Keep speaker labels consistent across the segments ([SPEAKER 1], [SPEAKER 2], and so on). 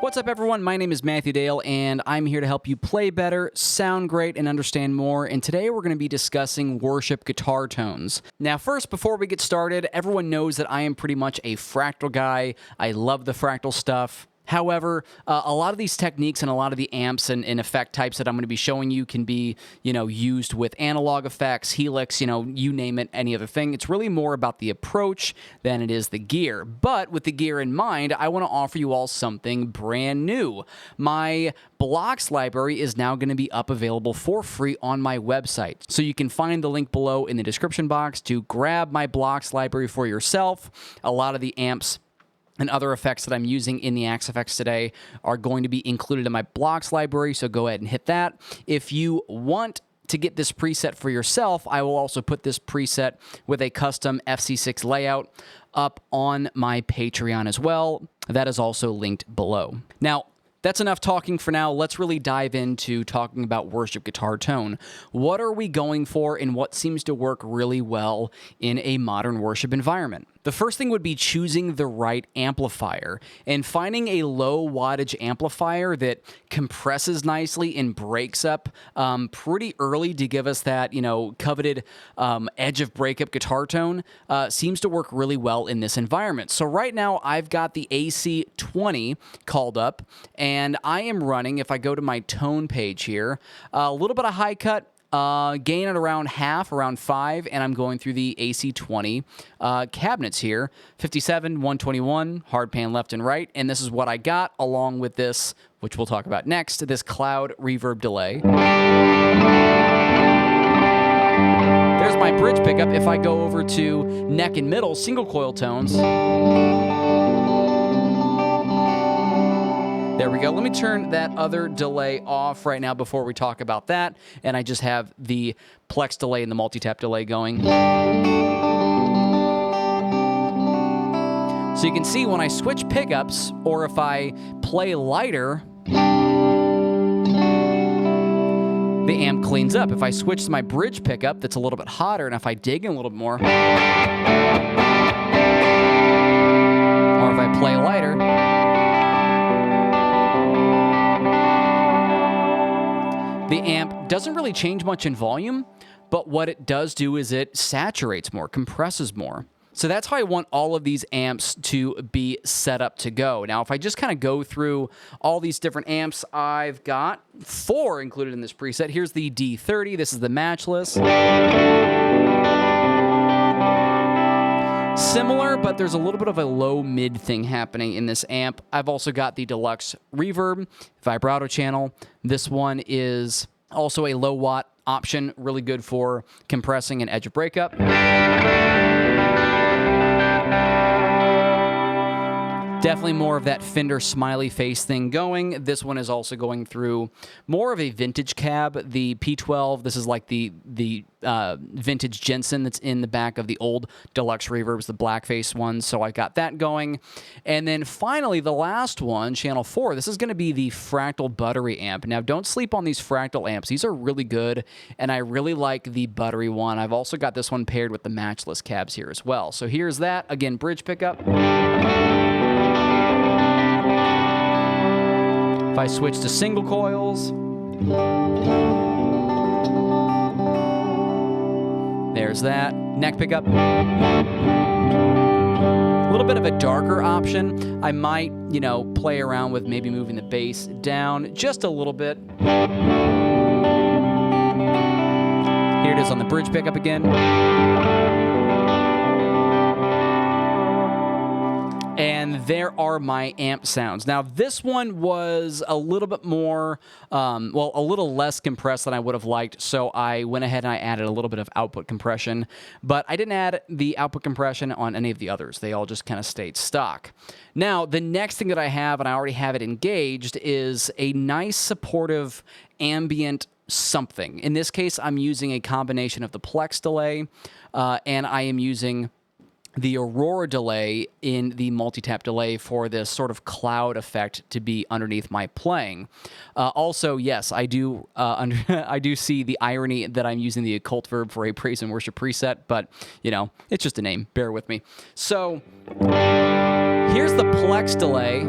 [SPEAKER 1] What's up, everyone? My name is Matthew Dale, and I'm here to help you play better, sound great, and understand more. And today we're going to be discussing worship guitar tones. Now, first, before we get started, everyone knows that I am pretty much a fractal guy. I love the fractal stuff. However, a lot of these techniques and a lot of the amps and effect types that I'm going to be showing you can be, used with analog effects, helix, you name it, any other thing. It's really more about the approach than it is the gear. But with the gear in mind, I want to offer you all something brand new. My blocks library is now going to be available for free on my website. So you can find the link below in the description box to grab my blocks library for yourself. A lot of the amps and other effects that I'm using in the Axe Effects today are going to be included in my blocks library, so go ahead and hit that. If you want to get this preset for yourself, I will also put this preset with a custom FC6 layout up on my Patreon as well. That is also linked below. Now, that's enough talking for now. Let's really dive into talking about worship guitar tone. What are we going for and what seems to work really well in a modern worship environment? The first thing would be choosing the right amplifier and finding a low wattage amplifier that compresses nicely and breaks up pretty early to give us that, coveted edge of breakup guitar tone seems to work really well in this environment. So right now I've got the AC20 called up and I am running, if I go to my tone page here, a little bit of high cut, gain at around half, around 5, and I'm going through the AC20 cabinets here. 57, 121, hard pan left and right, and this is what I got along with this, which we'll talk about next, this cloud reverb delay. There's my bridge pickup. If I go over to neck and middle, single coil tones. There we go. Let me turn that other delay off right now before we talk about that. And I just have the Plex delay and the multi-tap delay going. So you can see when I switch pickups, or if I play lighter, the amp cleans up. If I switch to my bridge pickup that's a little bit hotter, and if I dig in a little bit more, or if I play lighter, the amp doesn't really change much in volume, but what it does do is it saturates more, compresses more. So that's how I want all of these amps to be set up to go. Now, if I just kind of go through all these different amps, I've got 4 included in this preset. Here's the D30. This is the matchless. Similar, but there's a little bit of a low-mid thing happening in this amp. I've also got the deluxe reverb, vibrato channel. This one is also a low-watt option, really good for compressing and edge of breakup. Definitely more of that Fender smiley face thing going. This one is also going through more of a vintage cab, the P12. This is like the vintage Jensen that's in the back of the old deluxe reverbs, the blackface ones. So I got that going. And then finally, the last one, channel 4, this is going to be the Fractal Buttery amp. Now, don't sleep on these Fractal amps. These are really good, and I really like the Buttery one. I've also got this one paired with the matchless cabs here as well. So here's that. Again, bridge pickup. If I switch to single coils, there's that. Neck pickup. A little bit of a darker option. I might, play around with maybe moving the bass down just a little bit. Here it is on the bridge pickup again. And there are my amp sounds. Now, this one was a little bit more, a little less compressed than I would have liked, so I went ahead and I added a little bit of output compression, but I didn't add the output compression on any of the others. They all just kind of stayed stock. Now, the next thing that I have, and I already have it engaged, is a nice supportive ambient something. In this case, I'm using a combination of the Plex delay, and I am using the Aurora delay in the multi-tap delay for this sort of cloud effect to be underneath my playing. Also, yes, I do I do see the irony that I'm using the occult verb for a praise and worship preset, but, it's just a name. Bear with me. So, here's the Plex delay.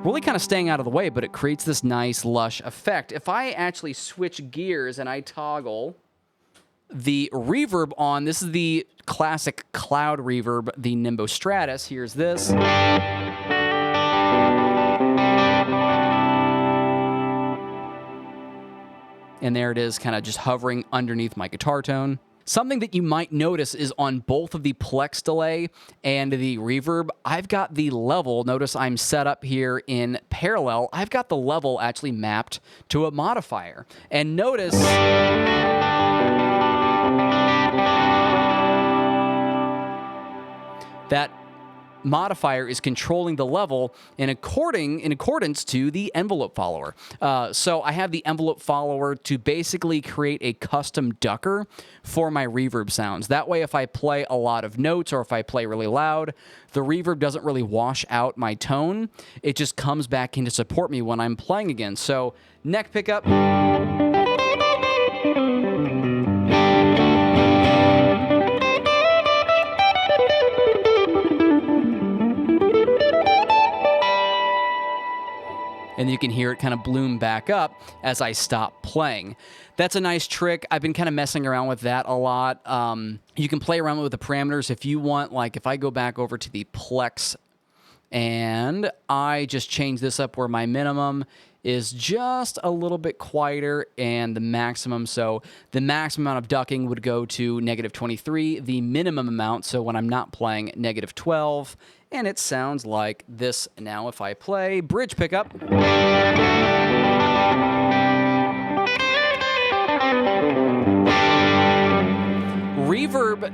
[SPEAKER 1] really kind of staying out of the way, but it creates this nice lush effect. If I actually switch gears and I toggle the reverb on, this is the classic cloud reverb, the Nimbus Stratus. Here's this. And there it is, kind of just hovering underneath my guitar tone. Something that you might notice is on both of the Plex delay and the reverb, I've got the level. Notice I'm set up here in parallel. I've got the level actually mapped to a modifier. And notice that modifier is controlling the level in accordance to the envelope follower. So I have the envelope follower to basically create a custom ducker for my reverb sounds. That way, if I play a lot of notes or if I play really loud, the reverb doesn't really wash out my tone. It just comes back in to support me when I'm playing again. So neck pickup. And you can hear it kind of bloom back up as I stop playing. That's a nice trick. I've been kind of messing around with that a lot. You can play around with the parameters if you want. Like if I go back over to the Plex and I just change this up where my minimum is just a little bit quieter and the maximum. So the maximum amount of ducking would go to -23, the minimum amount, so when I'm not playing, -12. And it sounds like this now if I play bridge pickup. Reverb,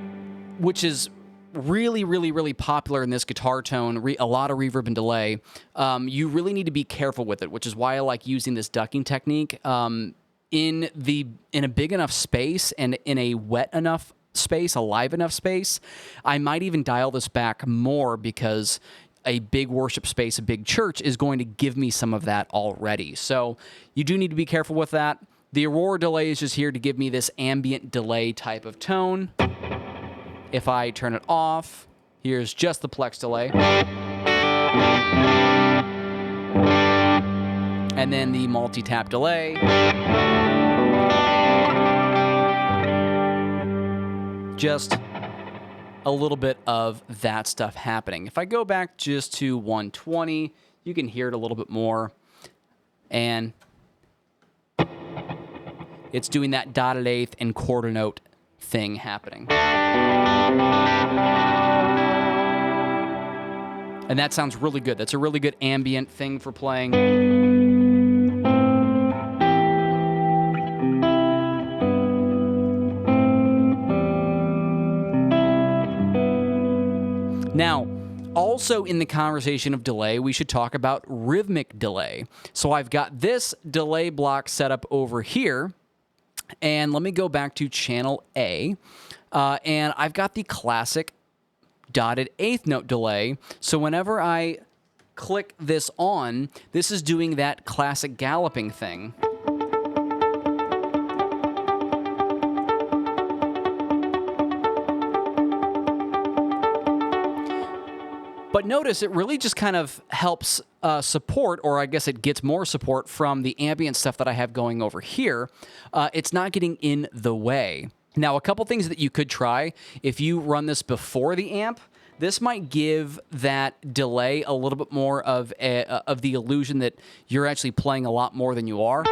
[SPEAKER 1] which is really popular in this guitar tone, a lot of reverb and delay. You really need to be careful with it, which is why I like using this ducking technique. In a big enough space and in a wet enough space, a live enough space, I might even dial this back more because a big worship space, a big church, is going to give me some of that already. So you do need to be careful with that. The Aurora delay is just here to give me this ambient delay type of tone. If I turn it off, here's just the Plex delay. And then the multi-tap delay. Just a little bit of that stuff happening. If I go back just to 120, you can hear it a little bit more. And it's doing that dotted eighth and quarter note thing happening. And that sounds really good. That's a really good ambient thing for playing. Now, also in the conversation of delay, we should talk about rhythmic delay. So I've got this delay block set up over here. And let me go back to channel A. And I've got the classic dotted eighth note delay. So whenever I click this on, this is doing that classic galloping thing. But notice it really just kind of helps support, or I guess it gets more support from the ambient stuff that I have going over here. It's not getting in the way. Now, a couple things that you could try. If you run this before the amp, this might give that delay a little bit more of the illusion that you're actually playing a lot more than you are.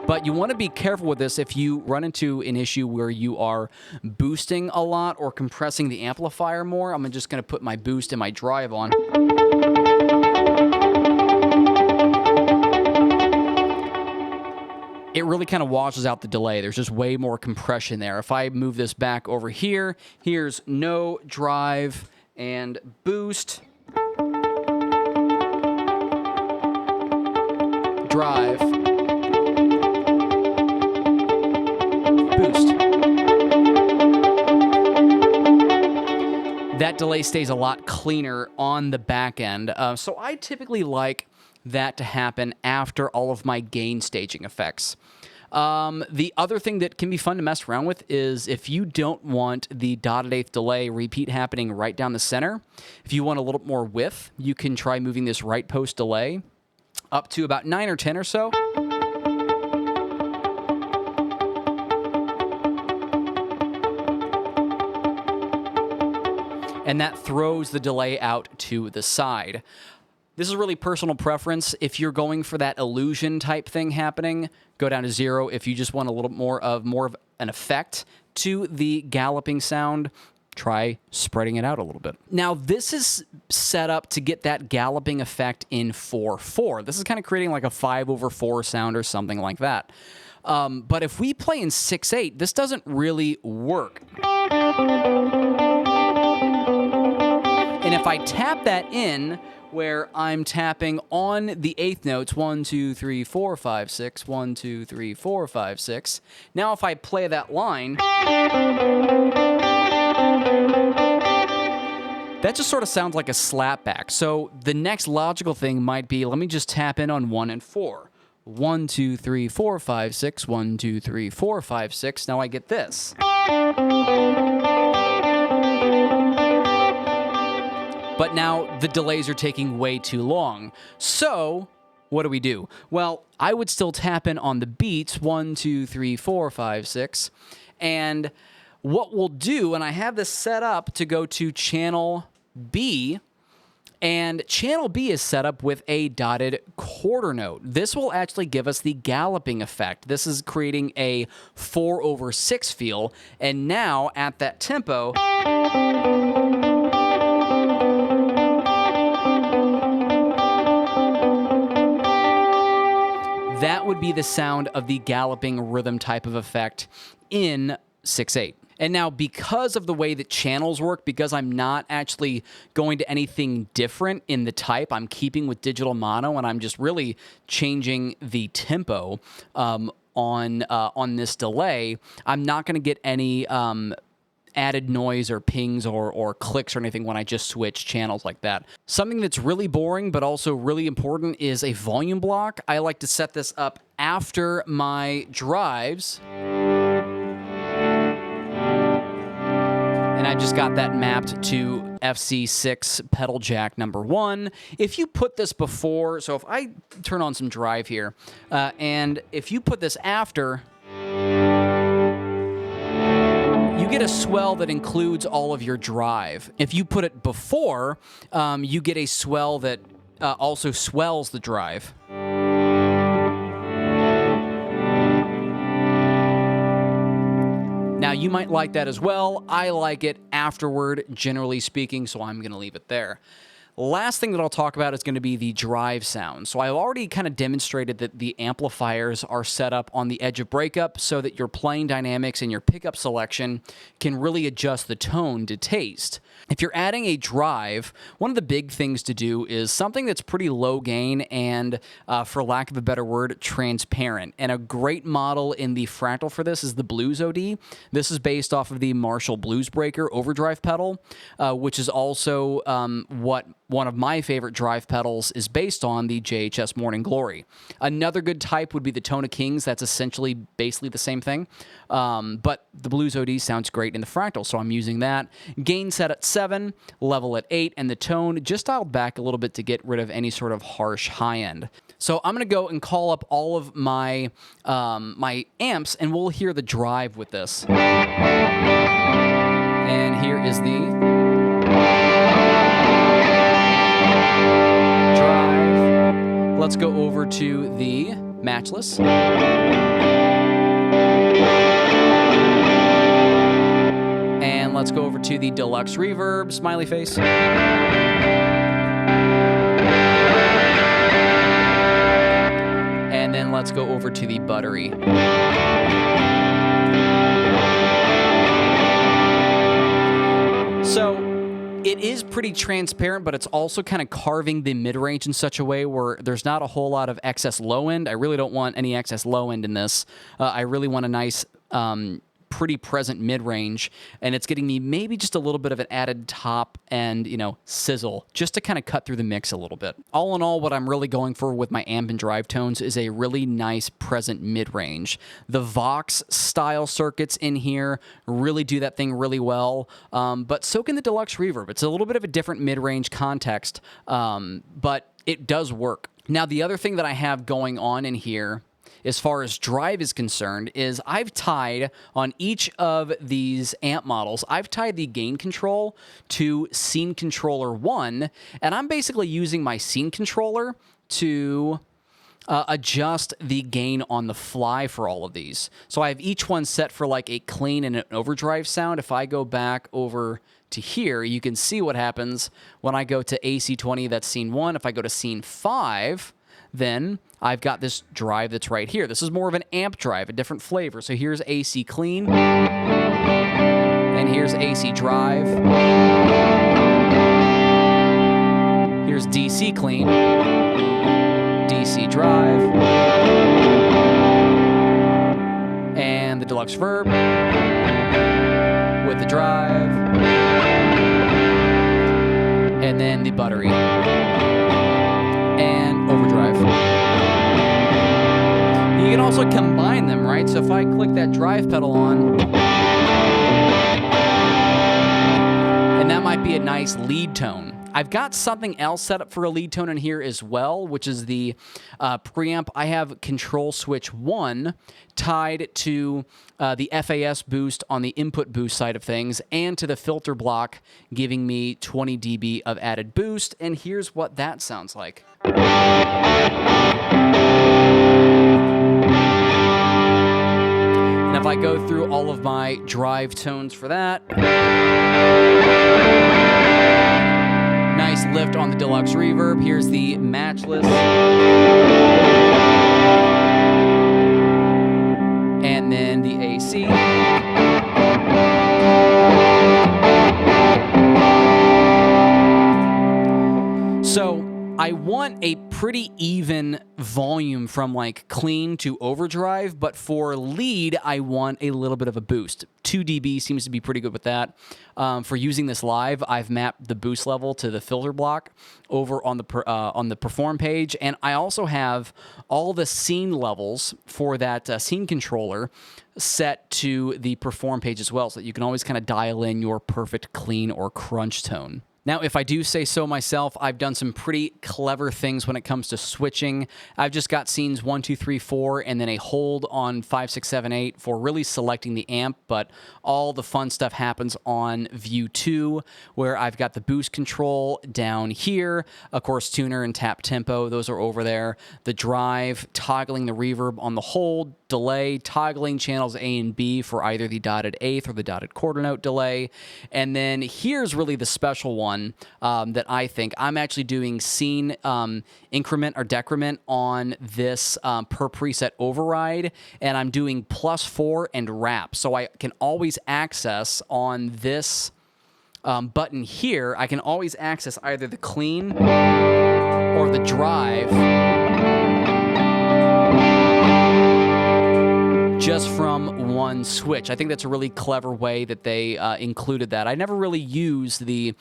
[SPEAKER 1] But you want to be careful with this if you run into an issue where you are boosting a lot or compressing the amplifier more. I'm just going to put my boost and my drive on. It really kind of washes out the delay. There's just way more compression there. If I move this back over here, here's no drive and boost. Drive. Boost. That delay stays a lot cleaner on the back end. So I typically like that to happen after all of my gain staging effects. The other thing that can be fun to mess around with is if you don't want the dotted eighth delay repeat happening right down the center, if you want a little more width, you can try moving this right post delay up to about 9 or 10 or so. And that throws the delay out to the side. This is really personal preference. If you're going for that illusion type thing happening, go down to 0. If you just want a little more of an effect to the galloping sound, try spreading it out a little bit. Now, this is set up to get that galloping effect in 4/4. This is kind of creating like a 5/4 sound or something like that. But if we play in 6/8, this doesn't really work. And if I tap that in, where I'm tapping on the eighth notes, 1, 2, 3, 4, 5, 6, 1, 2, 3, 4, 5, 6. Now if I play that line, that just sort of sounds like a slapback. So the next logical thing might be, let me just tap in on 1 and 4. 1, 2, 3, 4, 5, 6, 1, 2, 3, 4, 5, 6. Now I get this. But now the delays are taking way too long. So what do? Well, I would still tap in on the beats, 1, 2, 3, 4, 5, 6. And what we'll do, and I have this set up to go to channel B, and channel B is set up with a dotted quarter note. This will actually give us the galloping effect. This is creating a 4/6 feel. And now at that tempo, that would be the sound of the galloping rhythm type of effect in 6/8. And now, because of the way that channels work, because I'm not actually going to anything different in the type, I'm keeping with digital mono, and I'm just really changing the tempo on this delay, I'm not going to get any added noise or pings or clicks or anything when I just switch channels like that. Something that's really boring but also really important is a volume block. I like to set this up after my drives. And I just got that mapped to FC6 pedal jack number 1. If you put this before, so if I turn on some drive here, and if you put this after, you get a swell that includes all of your drive. If you put it before, you get a swell that also swells the drive. Now, you might like that as well. I like it afterward, generally speaking, so I'm going to leave it there. Last thing that I'll talk about is going to be the drive sound. So I've already kind of demonstrated that the amplifiers are set up on the edge of breakup so that your playing dynamics and your pickup selection can really adjust the tone to taste. If you're adding a drive, one of the big things to do is something that's pretty low gain and, for lack of a better word, transparent. And a great model in the fractal for this is the Blues OD. This is based off of the Marshall Bluesbreaker overdrive pedal, which is also what one of my favorite drive pedals is based on, the JHS Morning Glory. Another good type would be the Tone of Kings. That's essentially basically the same thing. But the Blues OD sounds great in the fractal, so I'm using that. Gain set at 7, level at 8, and the tone just dialed back a little bit to get rid of any sort of harsh high end. So I'm going to go and call up all of my, my amps, and we'll hear the drive with this. And here is the drive. Let's go over to the matchless. And let's go over to the deluxe reverb, smiley face. And then let's go over to the buttery. So it is pretty transparent, but it's also kind of carving the mid-range in such a way where there's not a whole lot of excess low end. I really don't want any excess low end in this. I really want a nice pretty present mid-range, and it's getting me maybe just a little bit of an added top and, sizzle, just to kind of cut through the mix a little bit. All in all, what I'm really going for with my ambient drive tones is a really nice present mid-range. The Vox style circuits in here really do that thing really well, but so can the Deluxe Reverb. It's a little bit of a different mid-range context, but it does work. Now, the other thing that I have going on in here as far as drive is concerned is I've tied on each of these amp models, I've tied the gain control to Scene Controller 1, and I'm basically using my Scene Controller to adjust the gain on the fly for all of these. So I have each one set for like a clean and an overdrive sound. If I go back over to here, you can see what happens when I go to AC20, that's scene 1. If I go to scene 5, then I've got this drive that's right here. This is more of an amp drive, a different flavor. So here's AC clean, and here's AC drive. Here's DC clean, DC drive, and the Deluxe Verb with the drive, and then the buttery and overdrive. You can also combine them, right? So if I click that drive pedal on, and that might be a nice lead tone. I've got something else set up for a lead tone in here as well, which is the preamp. I have control switch 1 tied to the FAS boost on the input boost side of things and to the filter block, giving me 20 dB of added boost. And here's what that sounds like. And if I go through all of my drive tones for that, nice lift on the Deluxe Reverb. Here's the matchless. And then the AC. So I want a pretty even volume from like clean to overdrive, but for lead, I want a little bit of a boost. 2 dB seems to be pretty good with that. For using this live, I've mapped the boost level to the filter block over on the perform page, and I also have all the scene levels for that scene controller set to the perform page as well, so that you can always kind of dial in your perfect clean or crunch tone. Now, if I do say so myself, I've done some pretty clever things when it comes to switching. I've just got scenes 1, 2, 3, 4, and then a hold on 5, 6, 7, 8 for really selecting the amp, but all the fun stuff happens on view 2, where I've got the boost control down here. Of course, tuner and tap tempo, those are over there. The drive, toggling the reverb on the hold, delay, toggling channels A and B for either the dotted eighth or the dotted quarter note delay. And then here's really the special one that I think. I'm actually doing scene increment or decrement on this per preset override, and I'm doing +4 and wrap. So I can always access on this button here, I can always access either the clean or the drive just from one switch. I think that's a really clever way that they included that. I never really used the,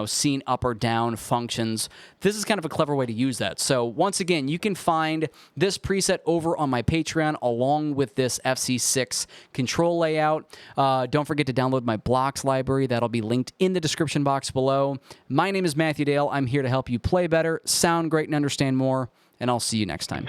[SPEAKER 1] scene up or down functions. This is kind of a clever way to use that. So once again, you can find this preset over on my Patreon along with this FC6 control layout. Don't forget to download my blocks library. That'll be linked in the description box below. My name is Matthew Dale. I'm here to help you play better, sound great, and understand more, and I'll see you next time.